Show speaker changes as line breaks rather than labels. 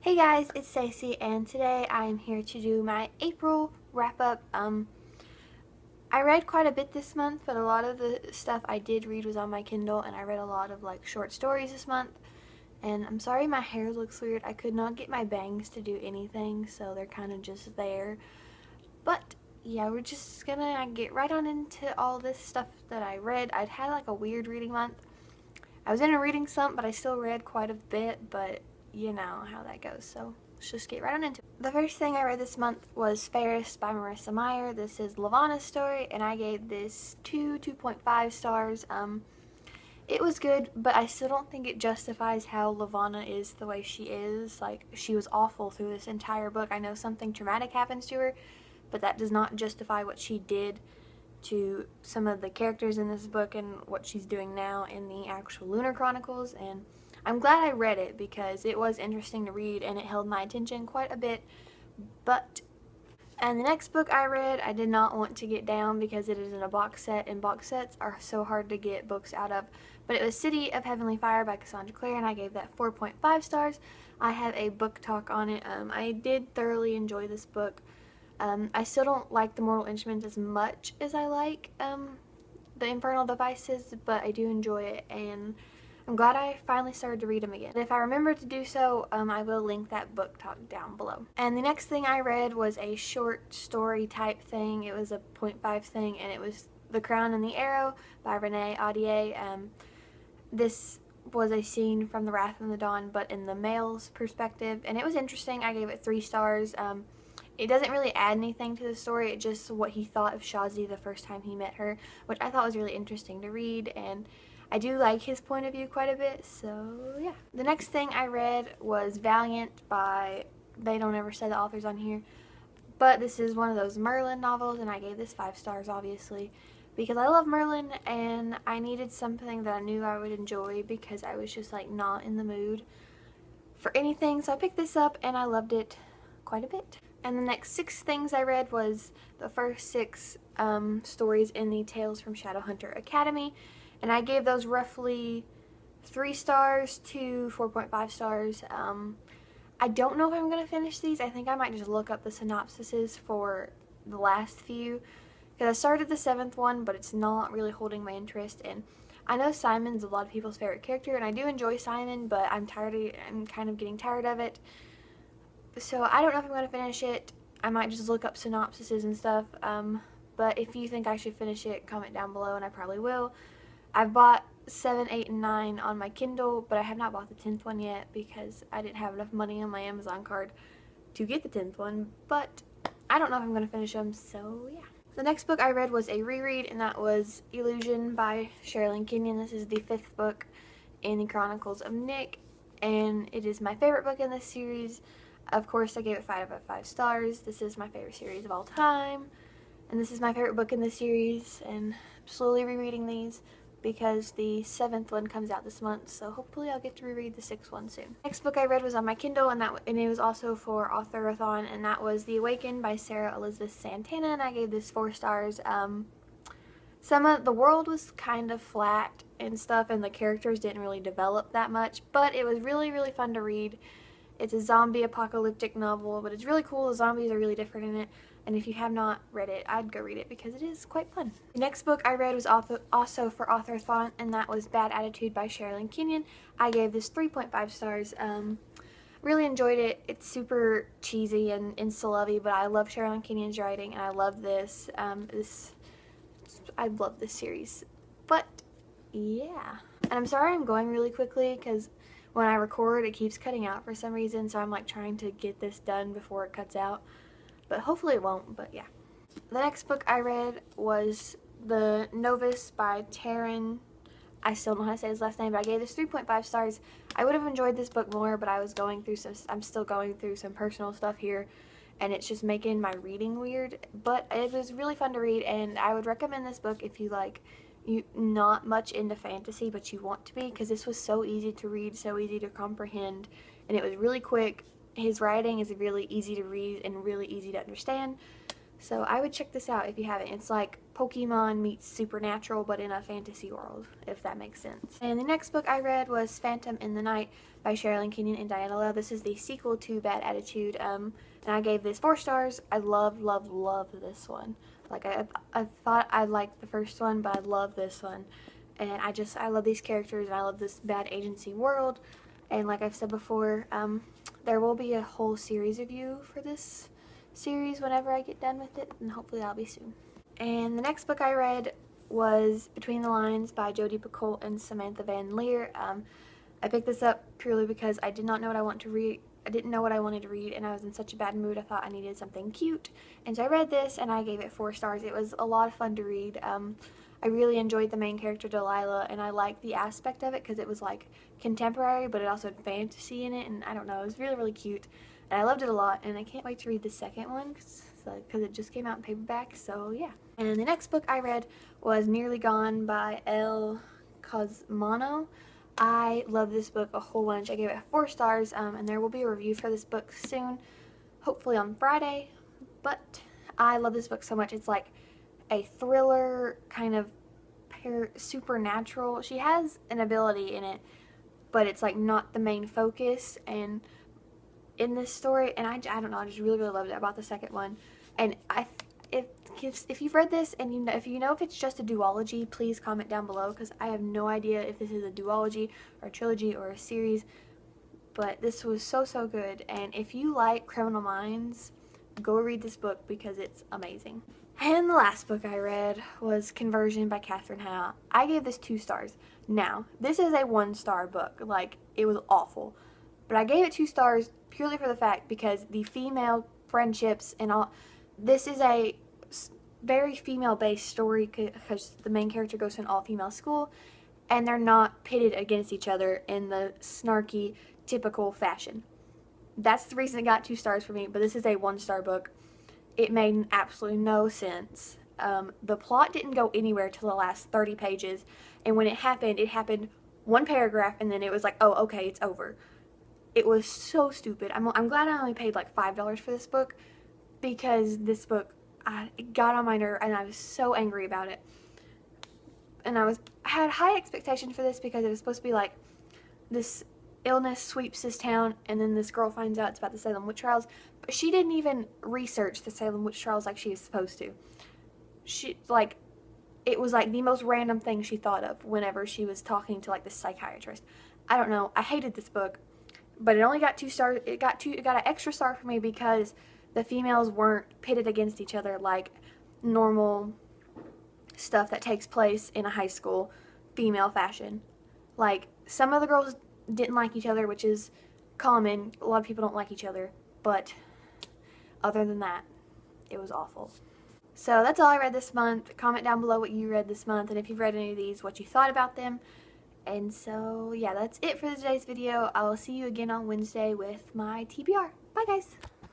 Hey guys, it's Stacey, and today I am here to do my April wrap-up. I read quite a bit this month, but a lot of the stuff I did read was on my Kindle, and I read a lot of short stories this month. And I'm sorry my hair looks weird. I could not get my bangs to do anything, so they're kind of just there. But yeah, we're just gonna get right on into all this stuff that I read. I'd had a weird reading month. I was in a reading slump, but I still read quite a bit, but you know how that goes, so let's just get right on into it. The first thing I read this month was Fairest by Marissa Meyer. This is Levana's story, and I gave this 2.5 stars. It was good, but I still don't think it justifies how Levana is the way she is. She was awful through this entire book. I know something traumatic happens to her, but that does not justify what she did to some of the characters in this book and what she's doing now in the actual Lunar Chronicles. And I'm glad I read it because it was interesting to read and it held my attention quite a bit. And the next book I read, I did not want to get down because it is in a box set, and box sets are so hard to get books out of. But it was City of Heavenly Fire by Cassandra Clare, and I gave that 4.5 stars. I have a book talk on it. I did thoroughly enjoy this book. I still don't like the Mortal Instruments as much as I like the Infernal Devices, but I do enjoy it, and I'm glad I finally started to read them again. If I remember to do so, I will link that book talk down below. And the next thing I read was a short story type thing. It was a 0.5 thing, and it was The Crown and the Arrow by Renee Audier. This was a scene from The Wrath of the Dawn, but in the male's perspective, and it was interesting. I gave it 3 stars. It doesn't really add anything to the story, it's just what he thought of Shazi the first time he met her, which I thought was really interesting to read, and I do like his point of view quite a bit, so yeah. The next thing I read was Valiant by, they don't ever say the authors on here, but this is one of those Merlin novels, and I gave this 5 stars obviously, because I love Merlin, and I needed something that I knew I would enjoy because I was just not in the mood for anything, so I picked this up and I loved it quite a bit. And the next 6 things I read was the first 6 stories in the Tales from Shadowhunter Academy, and I gave those roughly 3 stars to 4.5 stars. I don't know if I'm going to finish these. I think I might just look up the synopsises for the last few, because I started the 7th one, but it's not really holding my interest, and I know Simon's a lot of people's favorite character, and I do enjoy Simon, but I'm kind of getting tired of it. So I don't know if I'm going to finish it. I might just look up synopsises and stuff, but if you think I should finish it, comment down below, and I probably will. I've bought 7, 8, and 9 on my Kindle, but I have not bought the 10th one yet because I didn't have enough money on my Amazon card to get the 10th one, but I don't know if I'm going to finish them, so yeah. The next book I read was a reread, and that was Illusion by Sherilyn Kenyon. This is the 5th book in the Chronicles of Nick, and it is my favorite book in this series. Of course, I gave it 5 out of 5 stars. This is my favorite series of all time, and this is my favorite book in the series, and I'm slowly rereading these because the 7th one comes out this month, so hopefully I'll get to reread the 6th one soon. Next book I read was on my Kindle, and it was also for author-a-thon, and that was The Awakened by Sarah Elizabeth Santana, and I gave this 4 stars. The world was kind of flat and stuff, and the characters didn't really develop that much, but it was really, really fun to read. It's a zombie apocalyptic novel, but it's really cool. The zombies are really different in it, and if you have not read it, I'd go read it because it is quite fun. The next book I read was also for author-a-thon, and that was Bad Attitude by Sherilyn Kenyon. I gave this 3.5 stars. Really enjoyed it. It's super cheesy and insta-lovey, but I love Sherilyn Kenyon's writing, and I love this. I love this series. But yeah, and I'm sorry I'm going really quickly because when I record it keeps cutting out for some reason, so I'm trying to get this done before it cuts out, but hopefully it won't. But yeah, the next book I read was The Novus by Taryn. I still don't know how to say his last name, but I gave this 3.5 stars. I would have enjoyed this book more, but I'm still going through some personal stuff here, and it's just making my reading weird, but it was really fun to read, and I would recommend this book if you not much into fantasy but you want to be, because this was so easy to read, so easy to comprehend, and it was really quick. His writing is really easy to read and really easy to understand, So I would check this out if you haven't. It's like Pokemon meets Supernatural, but in a fantasy world, if that makes sense. And the next book I read was Phantom in the Night by Sherilyn Kenyon and Diana Love. This is the sequel to Bad Attitude, and I gave this 4 stars. I love this one. Like, I thought I liked the first one, but I love this one. And I love these characters, and I love this bad agency world. And like I've said before, there will be a whole series review for this series whenever I get done with it, and hopefully that'll be soon. And the next book I read was Between the Lines by Jodi Picoult and Samantha Van Leer. I picked this up purely because I did not know what I wanted to read. I didn't know what I wanted to read, and I was in such a bad mood. I thought I needed something cute, and so I read this, and I gave it 4 stars. It was a lot of fun to read. I really enjoyed the main character, Delilah, and I liked the aspect of it because it was like contemporary, but it also had fantasy in it, and I don't know, it was really cute, and I loved it a lot, and I can't wait to read the second one because it just came out in paperback, so yeah. And the next book I read was Nearly Gone by El Cosmano. I love this book a whole bunch. I gave it 4 stars, and there will be a review for this book soon, hopefully on Friday, but I love this book so much. It's like a thriller, kind of supernatural. She has an ability in it, but it's like not the main focus and in this story, and I don't know, I just really loved it about the second one. And if you've read this and if you know if it's just a duology, please comment down below, because I have no idea if this is a duology or a trilogy or a series, but this was so good. And if you like Criminal Minds, go read this book because it's amazing. And the last book I read was Conversion by Katherine Howe. I gave this 2 stars. Now, this is a 1-star book. Like, it was awful. But I gave it 2 stars purely for the fact because the female friendships and all, this is a very female-based story because the main character goes to an all-female school, and they're not pitted against each other in the snarky, typical fashion. That's the reason it got 2 stars for me, but this is a 1-star book. It made absolutely no sense. The plot didn't go anywhere till the last 30 pages, and when it happened 1 paragraph, and then it was like, oh, okay, it's over. It was so stupid. I'm glad I only paid like $5 for this book, because this book, it got on my nerve, and I was so angry about it. And I had high expectations for this because it was supposed to be like this illness sweeps this town, and then this girl finds out it's about the Salem witch trials, but she didn't even research the Salem witch trials like she was supposed to. It was like the most random thing she thought of whenever she was talking to like the psychiatrist. I don't know, I hated this book, but it only got 2 stars. It got an extra star for me because the females weren't pitted against each other like normal stuff that takes place in a high school female fashion. Like, some of the girls didn't like each other, which is common. A lot of people don't like each other, but other than that, it was awful. So that's all I read this month. Comment down below what you read this month, and if you've read any of these, what you thought about them. And so yeah, that's it for today's video. I will see you again on Wednesday with my TBR. Bye guys!